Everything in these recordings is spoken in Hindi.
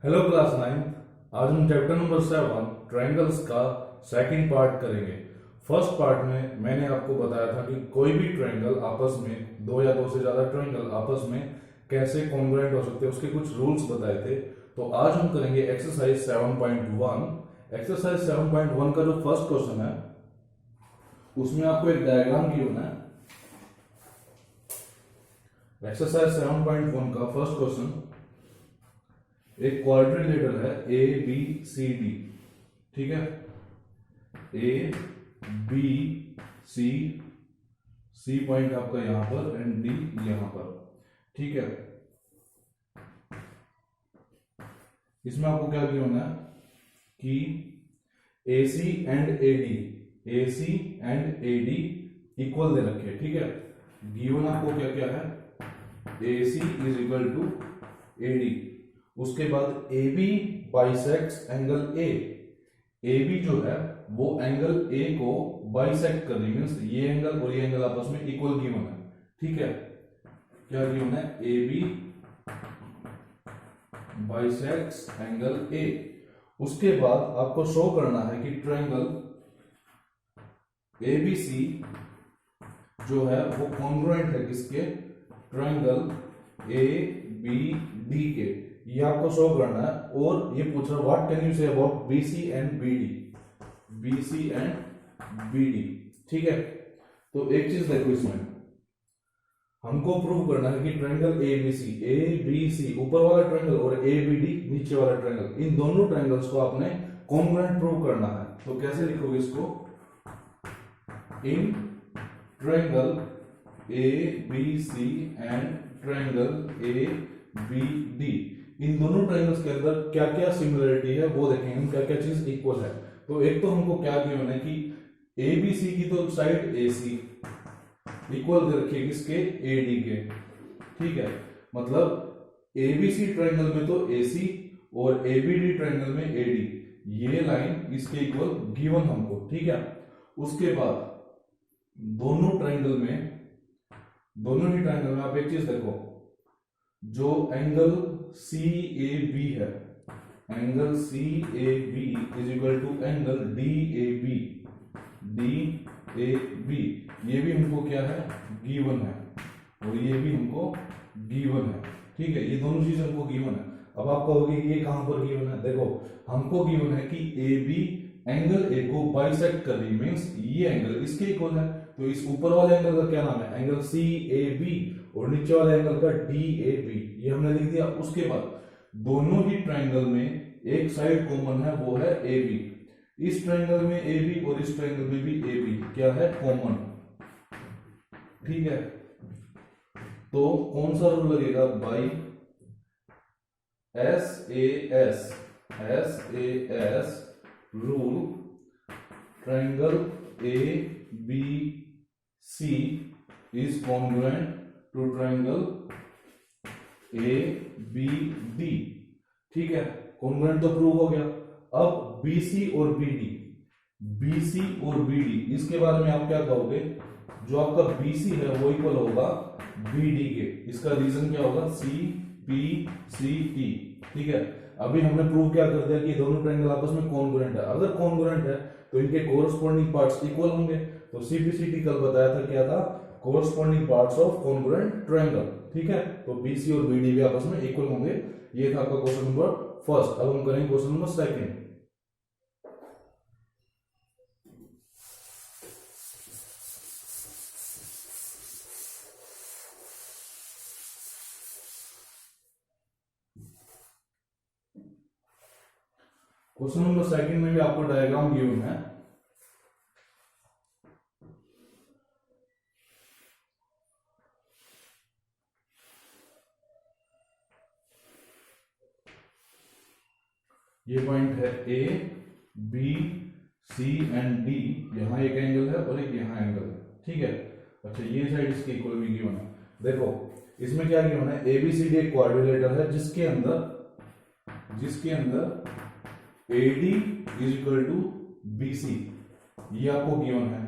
Hello class 9। आज हम चैप्टर नंबर 7 ट्रायंगल्स का सेकंड पार्ट करेंगे। फर्स्ट पार्ट में मैंने आपको बताया था कि कोई भी ट्रायंगल आपस में दो या दो से ज्यादा ट्रायंगल आपस में कैसे कॉन्ग्रुएंट हो सकते हैं, उसके कुछ रूल्स बताए थे। तो आज हम करेंगे एक्सरसाइज 7.1। एक्सरसाइज 7.1 का जो फर्स्ट क्वेश्चन है उसमें आपको एक डायग्राम गिवन है। एक्सरसाइज 7.1 का फर्स्ट क्वेश्चन, एक क्वाड्रिलेटरल है ए बी सी डी। ठीक है, A B C, C point आपका यहां पर एंड डी यहां पर। ठीक है, इसमें आपको क्या गिवन है कि A C and A D, A C and A D equal दे रखे हैं। ठीक है, गिवन आपको क्या क्या है, A C is equal to A D. उसके बाद A B bisects angle A, A B जो है वो एंगल ए को बाइसेक्ट कर रही, मीन्स ये एंगल और ये एंगल आपस में इक्वल गिवन है। ठीक है, क्या गिवन है, A B bisects angle A. उसके बाद आपको शो करना है कि ट्रायंगल ए बी सी जो है वो कॉन्ग्रुएंट है किसके, ट्रायंगल ए बी डी के। ये आपको शो करना है। और ये पूछ रहा है what can you say about B C and B D, B C and B D. ठीक है, तो एक चीज देखो, इसमें हमको प्रूव करना है कि ट्रायंगल ए बी सी ऊपर वाला ट्रायंगल और ए बी डी नीचे वाला ट्रायंगल, इन दोनों ट्रायंगल्स को आपने कॉन्ग्रुएंट प्रूव करना है। तो कैसे लिखोगे इसको, in triangle A B C and triangle A B D, इन दोनों ट्रायंगल्स के अंदर क्या क्या सिमिलरिटी है वो देखेंगे हम, क्या क्या चीज इक्वल है। तो एक तो हमको क्या गिवन है कि ए बी सी की तो साइड ए सी इक्वल दे रखी है किसके, ए डी के। ठीक है, मतलब ए बी सी ट्रायंगल में तो ए सी और ए बी डी ट्रायंगल में ए डी, ये लाइन इसके इक्वल गिवन हमको। ठीक है, उसके बाद दोनों ट्रायंगल में, दोनों ही ट्रायंगल में आप एक चीज देखो, जो एंगल सी ए बी है, angle C A B is equal to angle D A B, D A B, ये भी हमको क्या है, गिवन है, और ये भी हमको गिवन है। ठीक है, ये दोनों चीज हमको गिवन है। अब आप कहोगे ये कहां पर गिवन है, देखो हमको गिवन है कि ए बी एंगल ए को बाइसेक्ट कर रही, मींस ये एंगल इसके इक्वल है। तो इस ऊपर वाले एंगल का क्या नाम है, एंगल सी ए बी, और नीचे वाले एंगल का डी ए बी, ये हमने लिख दिया। उसके बाद दोनों ही ट्रायंगल में एक साइड कॉमन है, वो है ए बी। इस ट्रायंगल में ए बी और इस ट्रायंगल में भी ए बी क्या है, कॉमन। ठीक है, तो कौन सा रूल लगेगा, by S A S rule, triangle A B C is congruent to triangle A B D. ठीक है, कॉन्ग्रुएंट तो प्रूव हो गया। अब बी सी और बी डी, बी सी और बी डी, इसके बारे में आप क्या कहोगे, जो आपका बी सी है वो इक्वल होगा बी डी के। इसका रीजन क्या होगा, सी पी सी टी। ठीक है, अभी हमने प्रूव क्या कर दिया कि दोनों ट्रायंगल आपस में कॉन्ग्रुएंट है। अगर कॉन्ग्रुएंट है तो इनके कोरस्पॉन्डिंग पार्ट्स इक्वल होंगे। तो सीपीसीटी कल बताया था क्या था, corresponding parts of congruent triangle. ठीक है, तो बीसी और बीडी भी आपस में इक्वल होंगे। ये था आपका क्वेश्चन नंबर फर्स्ट। अब हम करेंगे question number second. Question number second में भी आपको डायग्राम गिवन है। ये पॉइंट है A B C and D, यहां एक एंगल है और एक यहां एंगल है। ठीक है, अच्छा ये साइड इसके इक्वल भी गिवन है। देखो इसमें क्या गिवन है, ए बी सी डी एक क्वाड्रिलेटरल है जिसके अंदर A D is equal to B C, ये आपको गिवन है।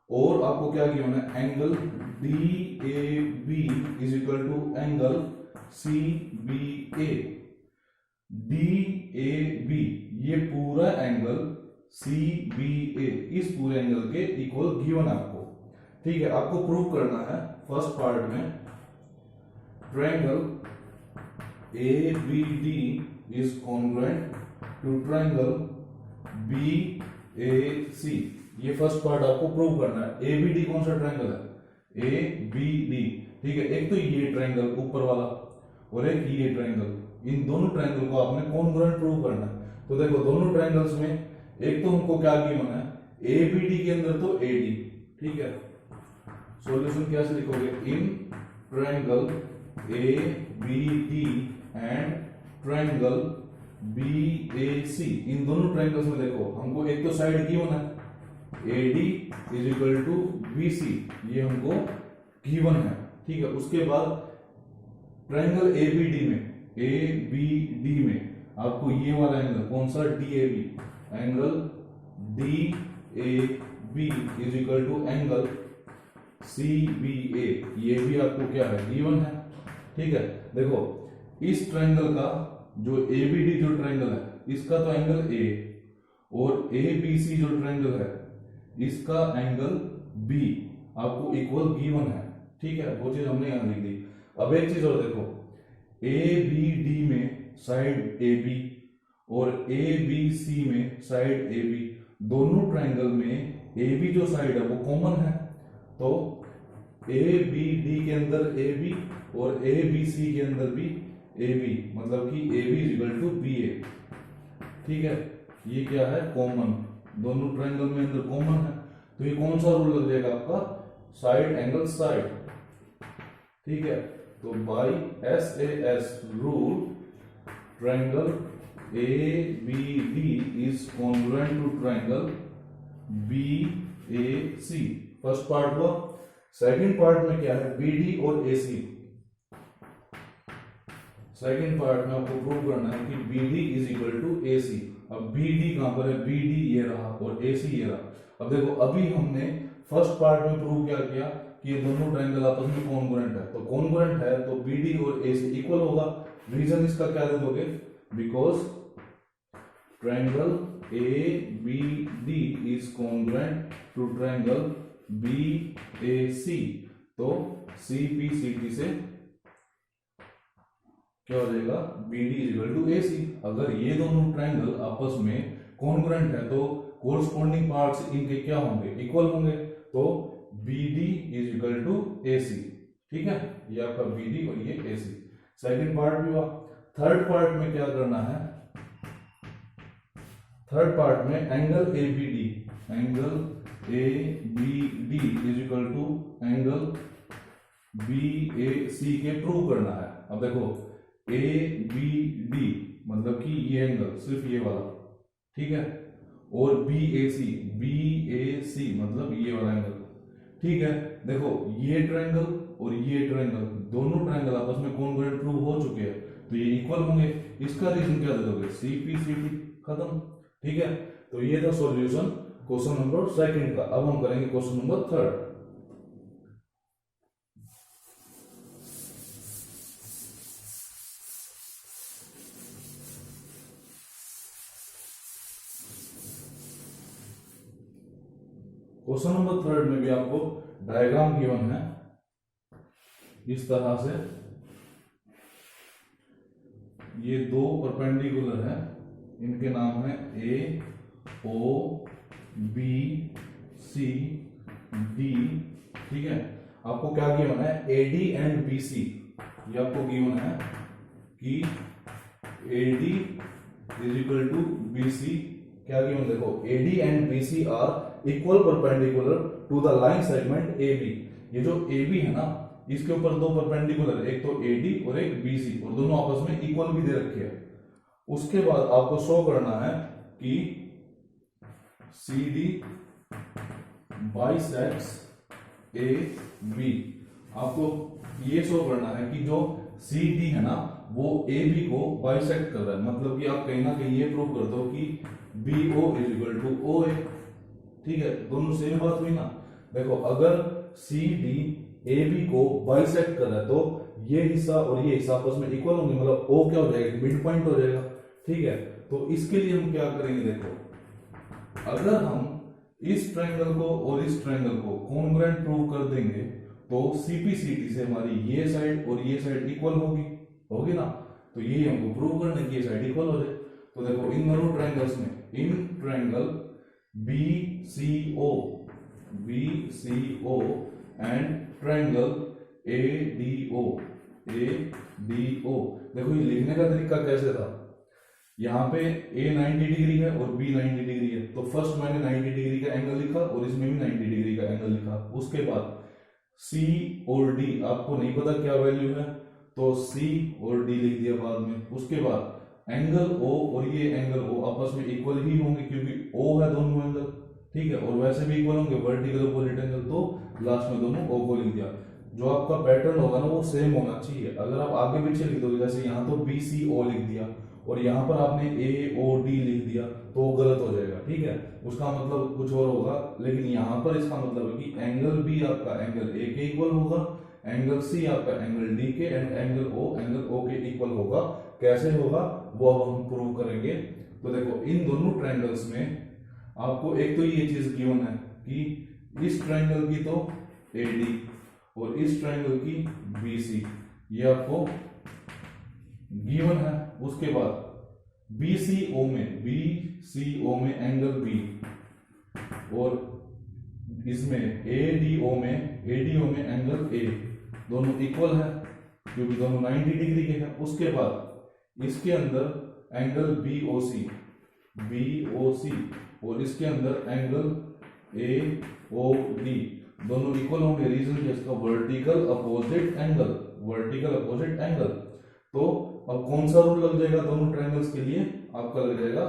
और आपको क्या गिवन है, angle D A B is equal to angle C B A. D A B, ये पूरा एंगल सी बी ए, इस पूरे एंगल के इक्वल गिवन आपको। ठीक है, आपको प्रूव करना है फर्स्ट पार्ट में triangle A B D is congruent to triangle B A C. ये फर्स्ट पार्ट आपको प्रूव करना है। ए बी डी कौन सा ट्रायंगल है? A B D. ठीक है, एक तो ये ट्रायंगल ऊपर वाला और एक ये ट्रायंगल, इन दोनों ट्रायंगल को आपने कॉन्ग्रुएंट प्रूव करना है। तो देखो दोनों ट्रायंगल्स में एक तो हमको क्या गिवन है, ए बी डी के अंदर तो ए डी। ठीक है, सॉल्यूशन कैसे लिखोगे? In triangle A B D and triangle B A C, इन दोनों ट्रायंगल्स में देखो हमको एक तो साइड गिवन है A D is equal to B C, ये हमको गिवन है। ठीक है, उसके बाद ट्रायंगल ए बी डी में, ए बी डी में आपको ये वाला एंगल कौन सा? D A B, angle D A B is equal to angle C B A, ये भी आपको क्या है? गिवन है। ठीक है, देखो इस ट्रायंगल का जो ए बी डी जो ट्रायंगल है इसका तो एंगल ए, और ए बी सी जो ट्रायंगल है इसका एंगल बी आपको इक्वल गिवन है। ठीक है, वो चीज हमने यहां लिख दी। अब एक चीज और देखो, ए बी डी में साइड ए बी और ए बी सी में साइड ए बी, दोनों ट्रायंगल में ए बी जो साइड है वो कॉमन है। तो ए बी डी के अंदर ए बी और ए बी सी के अंदर भी ए बी, मतलब कि A B is equal to B A. ठीक है, ये क्या है? कॉमन, दोनों ट्रायंगल में अंदर कॉमन है। तो ये कौन सा रूल लग जाएगा आपका? Side angle side. ठीक है, तो by S A S rule triangle A B D is congruent to triangle B A C. First part हुआ। सेकंड पार्ट में क्या है? बी डी और ए सी। सेकंड पार्ट में आपको प्रूव करना है कि B D is equal to A C. अब बी डी कहां पर है? बी डी ये रहा और ए सी ये रहा। अब देखो अभी हमने फर्स्ट पार्ट में प्रूव क्या किया कि ये दोनों ट्रायंगल आपस में कॉन्ग्रुएंट है। तो कॉन्ग्रुएंट है तो बी डी और ए सी इक्वल होगा। रीजन इसका क्या दे दोगे? Because triangle A B D is congruent to triangle B A C. तो सी पी सी टी से क्या हो जाएगा? B D is equal to A C. अगर ये दोनों ट्रायंगल आपस में कॉन्ग्रुएंट है तो कोरस्पॉन्डिंग पार्ट्स इनके क्या होंगे? इक्वल होंगे। तो B D is equal to A C. ठीक है, ये आपका बी डी और ये ए सी। सेकेंड पार्ट भी हुआ। थर्ड पार्ट में क्या करना है? थर्ड पार्ट में angle A B D, angle A B D is equal to angle B A C के प्रूव करना है। अब देखो ए बी डी मतलब कि ये एंगल सिर्फ ये वाला, ठीक है, और बी ए सी मतलब ये वाला एंगल। ठीक है, देखो ये ट्रायंगल और ये ट्रायंगल, दोनों ट्रायंगल आपस में कॉन्ग्रुएंट प्रूव हो चुके हैं तो ये इक्वल होंगे। इसका रीजन क्या दे दोगे? सी पी सी टी, खत्म। ठीक है, तो ये था सॉल्यूशन क्वेश्चन नंबर सेकंड का। अब हम करेंगे question number third. Question number third में भी आपको डायग्राम गिवन है इस तरह से। ये दो परपेंडिकुलर है, इनके नाम है ए ओ बी सी डी। ठीक है, आपको क्या गिवन है? A D and B C. ये आपको गिवन है कि A D is equal to B C. क्या गिवन? देखो A D and B C are equal perpendicular to the line segment A B. ये जो ए बी है ना, इसके ऊपर दो परपेंडिकुलर, एक तो ए डी और एक बी सी, और दोनों आपस में इक्वल भी दे रखे हैं। उसके बाद आपको शो करना है कि C D bisects A B. आपको ये शो करना है कि जो सी डी है ना वो ए बी को बाइसेक्ट कर रहा है, मतलब कि आप कहीं ना कहीं ये प्रूव कर दो कि B O is equal to O A. ठीक है, दोनों सेम बात हुई ना। देखो अगर सी डी ए बी को बाइसेक्ट कर रहा है तो ये हिस्सा और ये हिस्सा आपस में इक्वल होंगे, मतलब ओ क्या हो जाएगा, मिड पॉइंट हो जाएगा। ठीक है, तो इसके लिए हम क्या करेंगे, देखो अगर हम इस ट्रायंगल को और इस ट्रायंगल को कॉन्ग्रुएंट प्रूव कर देंगे तो सीपीसीटी से हमारी ये साइड और ये साइड इक्वल होगी, होगी ना। तो ये हमको प्रूव करना है कि ये साइड इक्वल हो जाए। तो देखो इन दोनों ट्रायंगल्स में, in triangle BCO and triangle ADO, देखो ये लिखने का तरीका कैसे था, यहाँ पे A 90 डिग्री है और B 90 डिग्री है, तो फर्स्ट मैंने 90 डिग्री का एंगल लिखा और इसमें भी 90 डिग्री का एंगल लिखा। उसके बाद C और D आपको नहीं पता क्या वैल्यू है, तो C और D लिख दिया बाद में। उसके बाद एंगल O और ये एंगल O आपस में इक्वल ही होंगे क्योंकि O है दोनों एंगल, ठीक है, और वैसे भी इक्वल होंगे, वर्टिकल अपोजिट एंगल, तो लास्ट में दोनों O को लिख दिया। जो आपका पैटर्न होगा ना वो सेम होना चाहिए। अगर आप आगे पीछे लिख दोगे, जैसे यहाँ तो BCO लिख दिया और यहाँ पर आपने AOD लिख दिया तो वो गलत हो जाएगा, ठीक है, उसका मतलब कुछ और होगा। लेकिन यहाँ पर इसका मतलब है कि एंगल B आपका एंगल A के इक्वल होगा, एंगल C आपका एंगल D के, एंड एंगल O के इक्वल होगा। कैसे होगा वो अब हम प्रूव करेंगे। तो देखो इन दोनों ट्रायंगल्स में आपको एक तो ये चीज गिवन है कि इस ट्रायंगल की तो AD और इस ट्रायंगल की BC, ये आपको गिवन है। उसके बाद BCO में एंगल B और इसमें ADO में एंगल A, दोनों इक्वल है क्योंकि दोनों 90 डिग्री के हैं। उसके बाद इसके अंदर एंगल BOC और इसके अंदर एंगल AOD, दोनों इक्वल होंगे। रीजन जिसका वर्टिकल अपोजिट एंगल। तो अब कौन सा रूल लग जाएगा दोनों ट्रायंगल्स के लिए, आपका लग जाएगा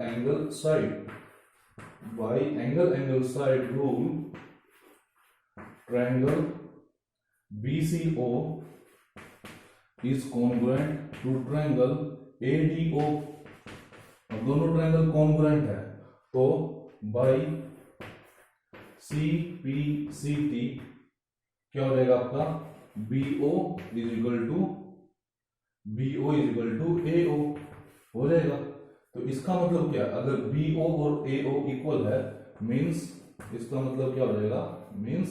angle side. By angle side rule triangle BCO is congruent to triangle ADO। अब दोनों ट्रायंगल कॉन्ग्रुएंट है तो बाय CPCT क्या हो जाएगा आपका, BO is equal to AO हो जाएगा। तो इसका मतलब क्या, अगर BO और AO इक्वल है मींस इसका मतलब क्या हो जाएगा, मींस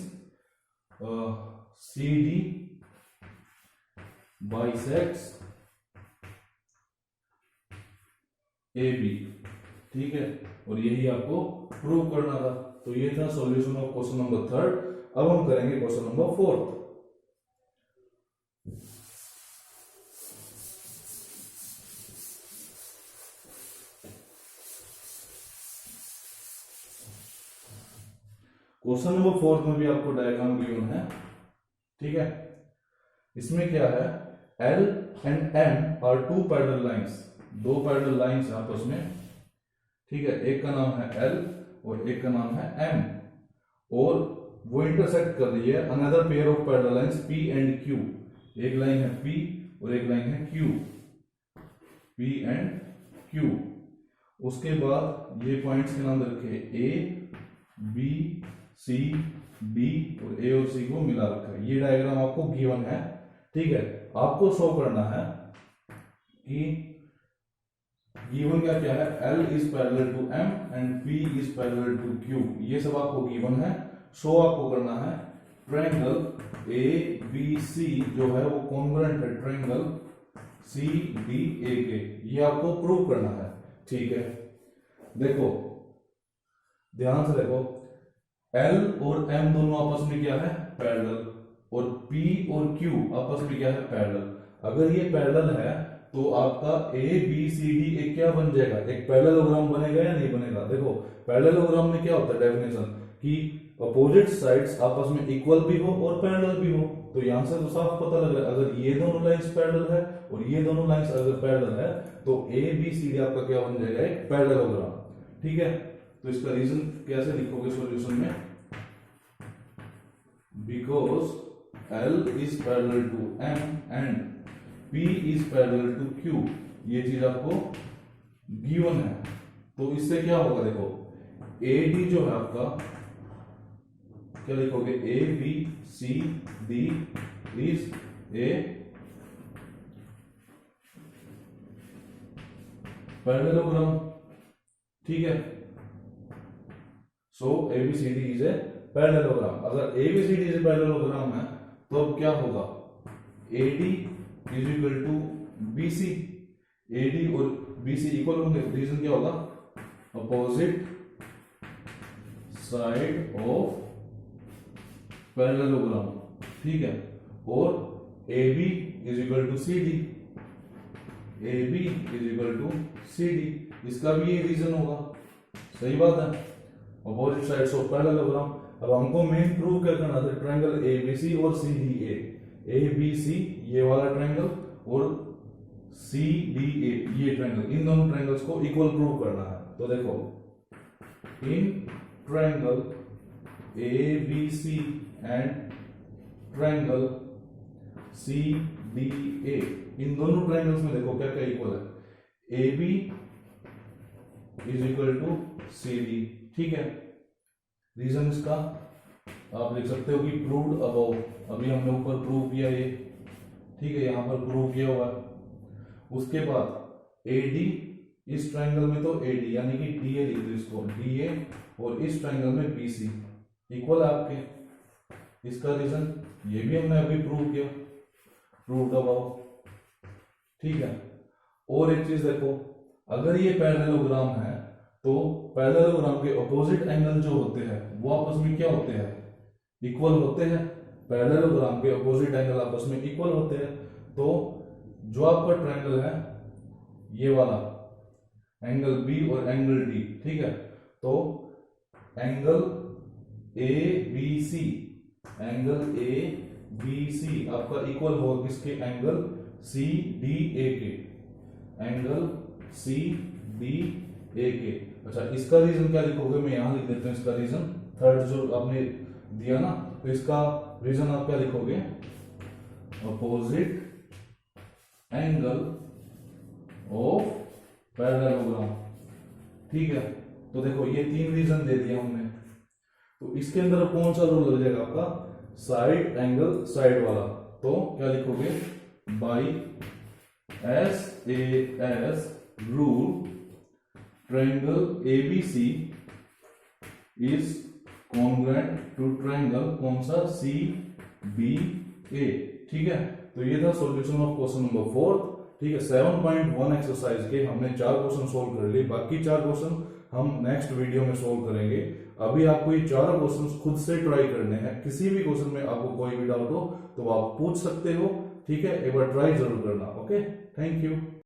CD बाइसेक्ट्स AB, ठीक है, और यही आपको प्रूव करना था। तो ये था सॉल्यूशन ऑफ क्वेश्चन नंबर 3। अब हम करेंगे क्वेश्चन नंबर 4। क्वेश्चन नंबर 4 में भी आपको डायग्राम गिवन है, ठीक है। इसमें क्या है, L and M are two parallel lines, दो पैरेलल लाइंस आपस में, ठीक है। एक का नाम है L और एक का नाम है M, और वो इंटरसेक्ट कर रही है another pair of parallel lines P and Q। एक लाइन है P और एक लाइन है Q, P एंड Q। उसके बाद ये पॉइंट्स के नाम रखे A, B, C, D और A और C को मिला रखा है। ये डायग्राम आपको गिवन है, ठीक है। आपको शो करना है कि गिवन क्या क्या है, L is parallel to M and P is parallel to Q, ये सब आपको गिवन है। शो आपको करना है ट्रायंगल ABC जो है वो कॉन्ग्रुएंट है ट्रायंगल CDA के, ये आपको प्रूव करना है, ठीक है। देखो ध्यान से देखो, L और M दोनों आपस में क्या है, पैरेलल, और P और Q आपस में क्या है, पैरेलल। अगर ये पैरेलल है तो आपका ABCD एक क्या बन जाएगा, एक पैरेललोग्राम बनेगा या नहीं बनेगा। देखो पैरेललोग्राम में क्या होता है डेफिनेशन, कि अपोजिट साइड्स आपस में इक्वल भी हो और पैरेलल भी हो। तो यहां से तो साफ पता लग रहा है, अगर ये दोनों लाइंस पैरेलल है और ये दोनों लाइंस अगर पैरेलल है तो ABCD आपका क्या बन जाएगा, एक पैरेललोग्राम, ठीक है। तो इसका रीजन कैसे लिखोगे सॉल्यूशन में, because L is parallel to M and P is parallel to Q, ये चीज आपको गिवन है। तो इससे क्या होगा, देखो AD जो है आपका, क्या लिखोगे, ABCD इज ए पैरेललोग्राम, ठीक है। So A B C D is a parallelogram. अगर एबीसीडी इज ए पैरेललोग्राम है तो अब क्या होगा, A D is equal to B C, A D और बीसी इक्वल होंगे। रीजन क्या होगा, अपोजिट साइड ऑफ पैरेललोग्राम, ठीक है। और AB is equal to C D, AB is equal to C D, इसका भी ये रीजन होगा, सही बात है, अपोजिट साइड्स ऑफ पैरेललोग्राम। अब हमको मेन प्रूव क्या करना था, ट्रायंगल एबीसी और सीडीए, एबीसी ये वाला ट्रायंगल और सीडीए ये ट्रायंगल, इन दोनों ट्रायंगल्स को इक्वल प्रूव करना है। तो देखो, in triangle ABC and triangle CDA, इन दोनों ट्रायंगल्स में देखो क्या क्या इक्वल है, AB is equal to CD, ठीक है। रीजन इसका आप लिख सकते हो कि प्रूव्ड अबव, अभी हमने ऊपर प्रूव किया ये, ठीक है, यहां पर प्रूव किया हुआ है। उसके बाद AD, इस ट्रायंगल में तो AD यानी कि DA लिख दो इसको, DA, और इस ट्रायंगल में BC इक्वल है आपके, इसका रीजन ये भी हमने अभी प्रूव किया, प्रूव्ड अबव, ठीक है। और एक चीज देखो, अगर ये पैरेललोग्राम है तो पैरेललोग्राम के ऑपोजिट एंगल जो होते हैं वो आपस में क्या होते हैं, इक्वल होते हैं। पैरेललोग्राम के ऑपोजिट एंगल आपस में इक्वल होते हैं। तो जो आपका ट्रायंगल है ये वाला एंगल बी और एंगल डी, ठीक है, तो angle A B C, angle A B C आपका इक्वल होगा किसके, एंगल सी डी ए के, एंगल सी डी ए के। अच्छा, इसका रीजन क्या लिखोगे, मैं यहां लिख देता हूं इसका रीजन, थर्ड जो आपने दिया ना, तो इसका रीजन आप क्या लिखोगे, अपोजिट एंगल ऑफ पैरेललोग्राम, ठीक है। तो देखो ये तीन रीजन दे दिया हमने, तो इसके अंदर कौन सा रूल लग जाएगा आपका, साइड एंगल साइड वाला। तो क्या लिखोगे, by SAS rule triangle ABC is congruent to triangle कौन सा, CBA, ठीक है। तो ये था सॉल्यूशन ऑफ क्वेश्चन नंबर 4, ठीक है। 7.1 एक्सरसाइज के हमने 4 क्वेश्चन सोल्व कर लिए, बाकी 4 क्वेश्चन हम नेक्स्ट वीडियो में सोल्व करेंगे। अभी आपको ये 4 क्वेश्चन खुद से ट्राई करने हैं, किसी भी क्वेश्चन में आपको कोई भी डाउट हो तो आप पूछ सकते हो, ठीक है। एक बार ट्राई जरूर करना, ओके, थैंक यू।